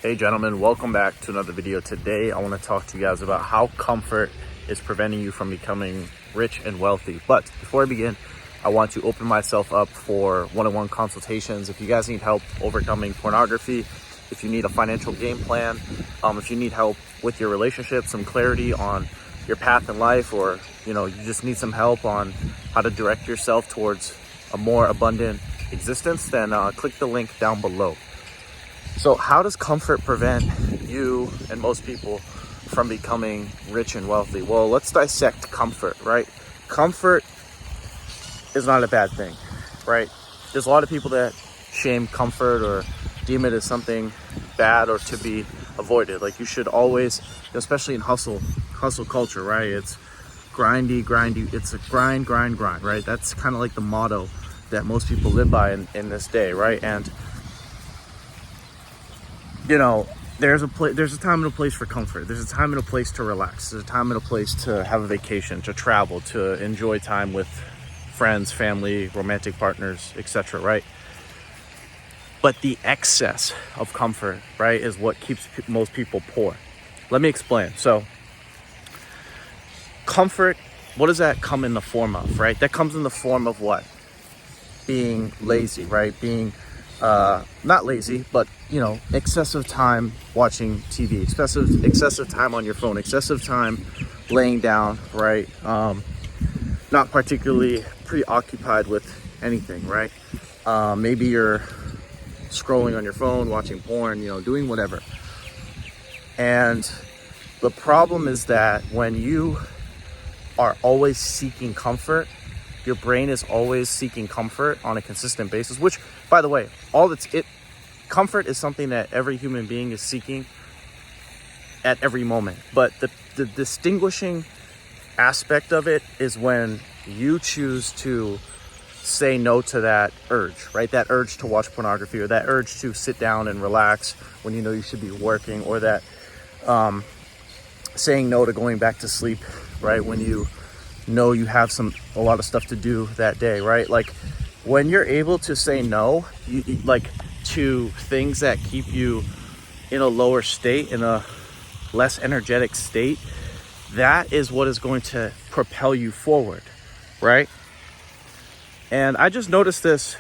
Hey gentlemen, welcome back to another video. Today I want to talk to you guys about how comfort is preventing you from becoming rich and wealthy. But before I begin, I want to open myself up for one-on-one consultations. If you guys need help overcoming pornography, if you need a financial game plan, if you need help with your relationship, some clarity on your path in life, or you just need some help on how to direct yourself towards a more abundant existence, then click the link down below. So how does comfort prevent you and most people from becoming rich and wealthy? Well, let's dissect comfort, right? Comfort is not a bad thing, right? There's a lot of people that shame comfort or deem it as something bad or to be avoided. Like, you should always, especially in hustle culture, right? It's grindy. It's a grind, right? That's kind of like the motto that most people live by in this day, right? And there's a time and a place for comfort. There's a time and a place to relax. There's a time and a place to have a vacation, to travel, to enjoy time with friends, family, romantic partners, etc., right? But the excess of comfort, right, is what keeps most people poor. Let me explain. So comfort, what does that come in the form of, right? That comes in the form of what? Being lazy, right? Being not lazy, but excessive time watching TV, excessive time on your phone, excessive time laying down, right? Not particularly preoccupied with anything, right? Maybe you're scrolling on your phone, watching porn, doing whatever. And the problem is that when you are always seeking comfort, your brain is always seeking comfort on a consistent basis, which, by the way, comfort is something that every human being is seeking at every moment. But the distinguishing aspect of it is when you choose to say no to that urge, right? That urge to watch pornography, or that urge to sit down and relax when you know you should be working, or that saying no to going back to sleep, right? When you know you have a lot of stuff to do that day, right? Like, when you're able to say no, to things that keep you in a lower state, in a less energetic state, that is what is going to propel you forward, right? And I just noticed this,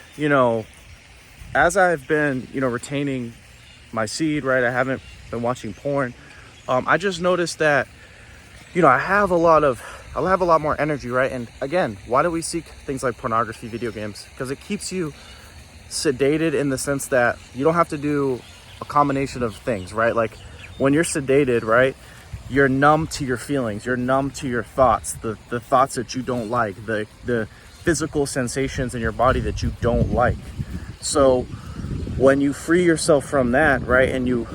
as I've been, retaining my seed, right? I haven't been watching porn. I just noticed that, I have a lot more energy, right? And again, why do we seek things like pornography, video games? Because it keeps you sedated, in the sense that you don't have to do a combination of things, right? Like, when you're sedated, right, you're numb to your feelings, you're numb to your thoughts, the thoughts that you don't like, the physical sensations in your body that you don't like. So when you free yourself from that, right, and you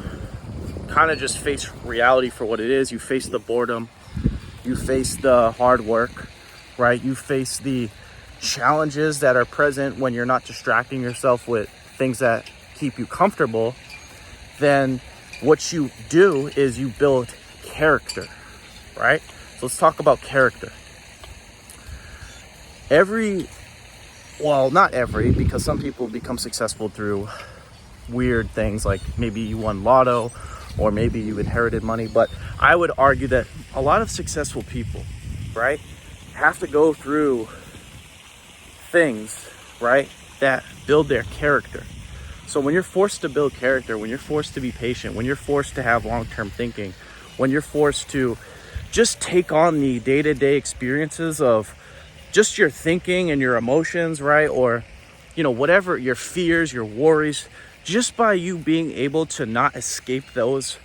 kind of just face reality for what it is, you face the boredom, you face the hard work, right? You face the challenges that are present when you're not distracting yourself with things that keep you comfortable. Then what you do is you build character, right? So let's talk about character. Not every, because some people become successful through weird things, like maybe you won lotto, or maybe you inherited money. But I would argue that a lot of successful people, right, have to go through things, right, that build their character. So when you're forced to build character, when you're forced to be patient, when you're forced to have long-term thinking, when you're forced to just take on the day-to-day experiences of just your thinking and your emotions, right, or whatever, your fears, your worries, just by you being able to not escape those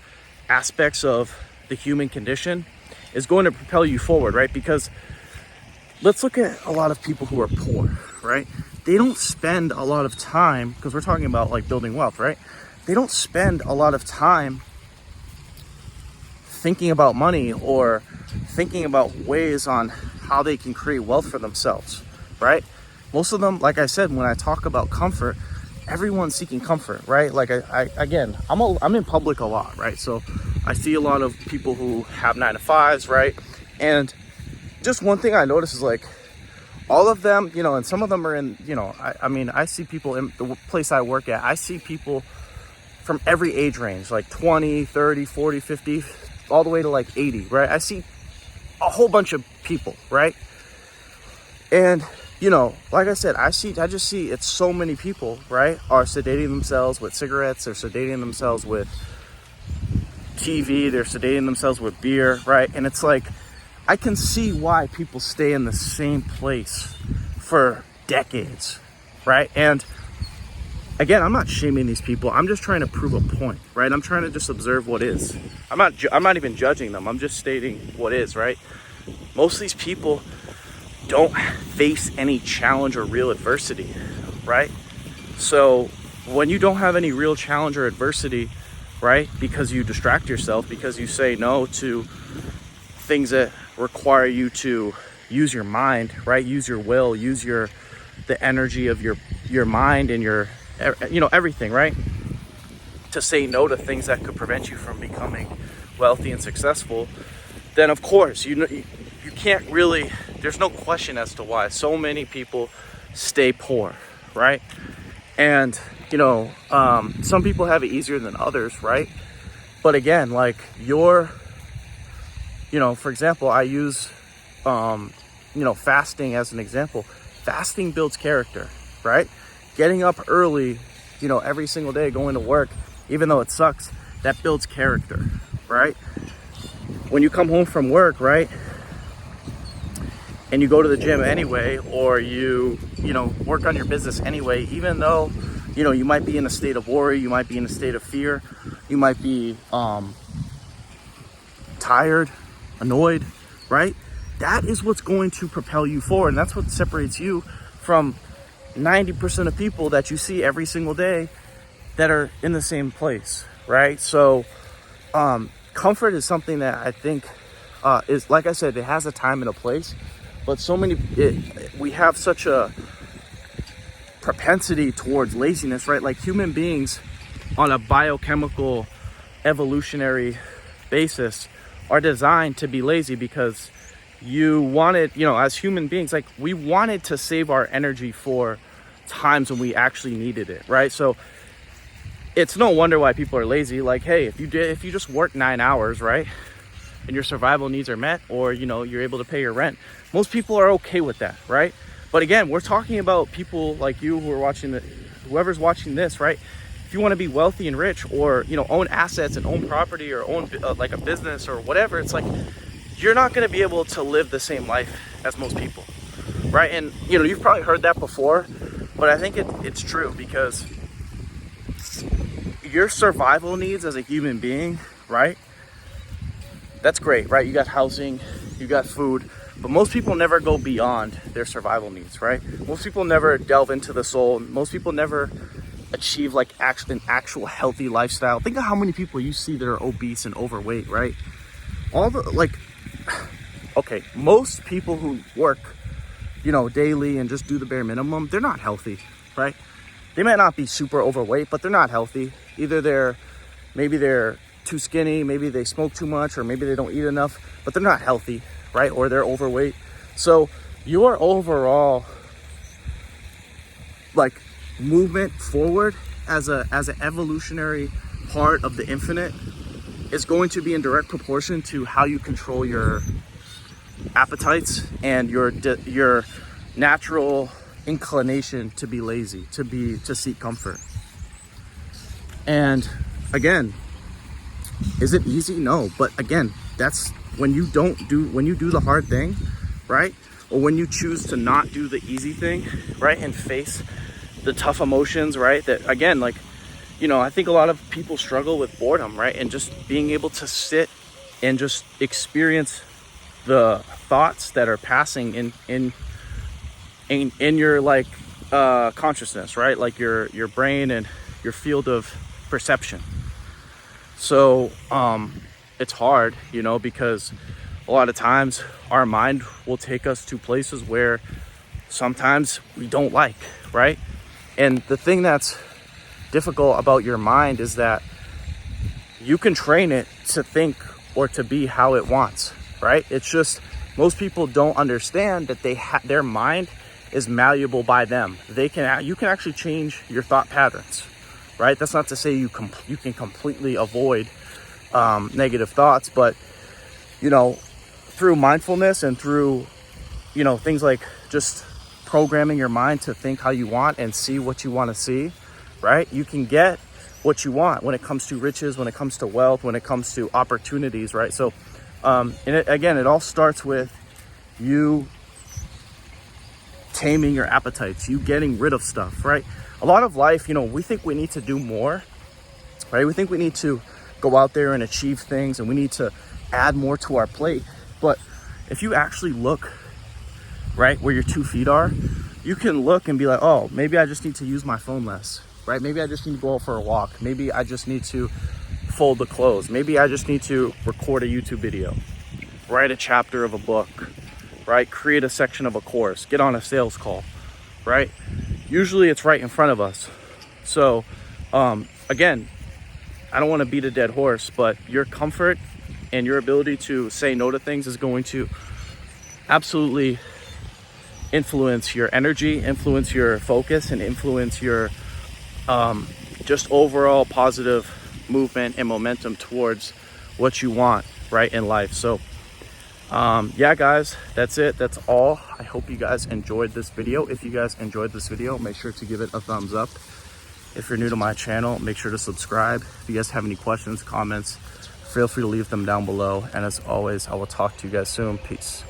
aspects of the human condition, is going to propel you forward, right? Because let's look at a lot of people who are poor, right? They don't spend a lot of time, because we're talking about like building wealth, right? They don't spend a lot of time thinking about money or thinking about ways on how they can create wealth for themselves, right? Most of them, like I said, when I talk about comfort, everyone's seeking comfort, right? Like I'm in public a lot, right? So I see a lot of people who have 9-to-5s, right? And just one thing I notice is, like, all of them, and some of them are in, I see people in the place I work at. I see people from every age range, like 20, 30, 40, 50, all the way to like 80, right? I see a whole bunch of people, right? And, you know, like I said, I just see it's so many people, right, are sedating themselves with cigarettes, they're sedating themselves with TV, they're sedating themselves with beer, right? And it's like, I can see why people stay in the same place for decades, right? And again, I'm not shaming these people. I'm just trying to prove a point, right? I'm trying to just observe what is. I'm not even judging them. I'm just stating what is, right? Most of these people don't face any challenge or real adversity, right? So when you don't have any real challenge or adversity, right, because you distract yourself, because you say no to things that require you to use your mind, right, use your will, use the energy of your mind and your, you know, everything, right, to say no to things that could prevent you from becoming wealthy and successful, then of course you can't really, there's no question as to why so many people stay poor, right? And you know, some people have it easier than others, right? But again, like you know, for example, I use you know, fasting as an example. Fasting builds character, right? Getting up early, you know, every single day, going to work, even though it sucks, that builds character, right? When you come home from work, right, and you go to the gym anyway, or you know, work on your business anyway, even though, you know, you might be in a state of worry, you might be in a state of fear, you might be tired, annoyed, right? That is what's going to propel you forward, and that's what separates you from 90% of people that you see every single day that are in the same place, right? So comfort is something that I think is, like I said, it has a time and a place, but we have such a propensity towards laziness, right? Like human beings on a biochemical evolutionary basis are designed to be lazy because you wanted, you know, as human beings, like we wanted to save our energy for times when we actually needed it, right? So it's no wonder why people are lazy. Like, hey, if you just work 9 hours, right, and your survival needs are met, or, you know, you're able to pay your rent, most people are okay with that, right? But again, we're talking about people like you who are watching whoever's watching this, right? If you want to be wealthy and rich, or, you know, own assets and own property, or own like a business or whatever, it's like you're not going to be able to live the same life as most people, right? And, you know, you've probably heard that before, but I think it's true, because your survival needs as a human being, right? That's great, right? You got housing, you got food, but most people never go beyond their survival needs, right? Most people never delve into the soul. Most people never achieve like an actual healthy lifestyle. Think of how many people you see that are obese and overweight, right? Okay, most people who work, you know, daily and just do the bare minimum, they're not healthy, right? They might not be super overweight, but they're not healthy. Either maybe they're too skinny, maybe they smoke too much, or maybe they don't eat enough, but they're not healthy, right? Or they're overweight. So your overall like movement forward as an evolutionary part of the infinite is going to be in direct proportion to how you control your appetites and your natural inclination to be lazy, to seek comfort. And again, is it easy? No. But again, that's when you do the hard thing, right? Or when you choose to not do the easy thing, right? And face the tough emotions, right? That again, like, you know, I think a lot of people struggle with boredom, right? And just being able to sit and just experience the thoughts that are passing in your like consciousness, right? Like your brain and your field of perception. So it's hard, you know, because a lot of times our mind will take us to places where sometimes we don't like, right? And the thing that's difficult about your mind is that you can train it to think or to be how it wants, right? It's just most people don't understand that their mind is malleable by them. You can actually change your thought patterns, right? That's not to say you can completely avoid negative thoughts, but you know, through mindfulness and through, you know, things like just programming your mind to think how you want and see what you want to see, right? You can get what you want when it comes to riches, when it comes to wealth, when it comes to opportunities, right? So, and it all starts with you taming your appetites, you getting rid of stuff, right? A lot of life, you know, we think we need to do more, right? We think we need to go out there and achieve things, and we need to add more to our plate. But if you actually look right where your 2 feet are, you can look and be like, oh, maybe I just need to use my phone less, right? Maybe I just need to go out for a walk. Maybe I just need to fold the clothes. Maybe I just need to record a YouTube video, write a chapter of a book, right? Create a section of a course, get on a sales call, right? Usually it's right in front of us. So again, I don't want to beat a dead horse, but your comfort and your ability to say no to things is going to absolutely influence your energy, influence your focus, and influence your just overall positive movement and momentum towards what you want, right, in life. So yeah, guys, that's it. That's all. I hope you guys enjoyed this video. If you guys enjoyed this video, make sure to give it a thumbs up. If you're new to my channel, make sure to subscribe. If you guys have any questions, comments, feel free to leave them down below. And as always, I will talk to you guys soon. Peace.